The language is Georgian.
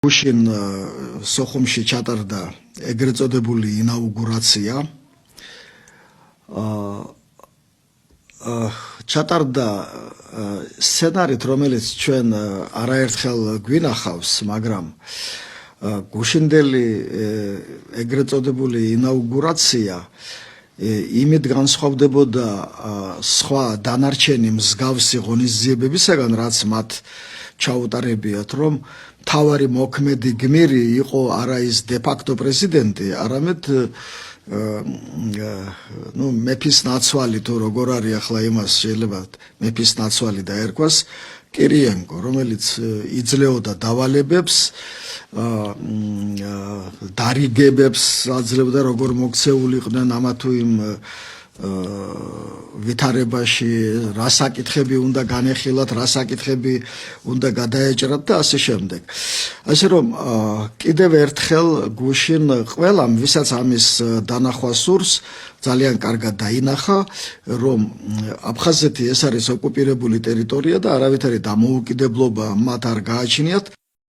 გუშინ სოხუმში ჩატარდა ეგრეთ წოდებული ინაუგურაცია. ჩატარდა სცენარით, რომელიც ჩვენ არაერთხელ გვინახავს, მაგრამ გუშინდელი ეგრეთ წოდებული ინაუგურაცია იმით განსხვავდებოდა სხვა დანარჩენი მსგავსი ღონისძიებებისაგან, რაც მათ ჩაუტარებიათ, რომ მთავარი მოქმედი გმირი იყო არა ის დე-ფაქტო პრეზიდენტი, არამედ მეფის ნაცვალი, თუ როგორ არის ახლა იმას შეიძლება მეფის ნაცვალი დაერქვას, კირიენკო, რომელიც იძლეოდა დავალებებს, დარიგებებს აძლევდა, როგორ მოქცეულიყვნენ ამა თუ იმ ვითარებაში, რა საკითხები უნდა განეხილათ, რა საკითხები უნდა გადაეჭრათ და ასე შემდეგ. ასე რომ კიდევ ერთხელ გუშინ ყველამ, ვისაც ამის დანახვა სურს, ძალიან კარგად დაინახა, რომ აფხაზეთი ეს არის ოკუპირებული ტერიტორია და არავითარი დამოუკიდებლობა მათ არ გააჩნიათ.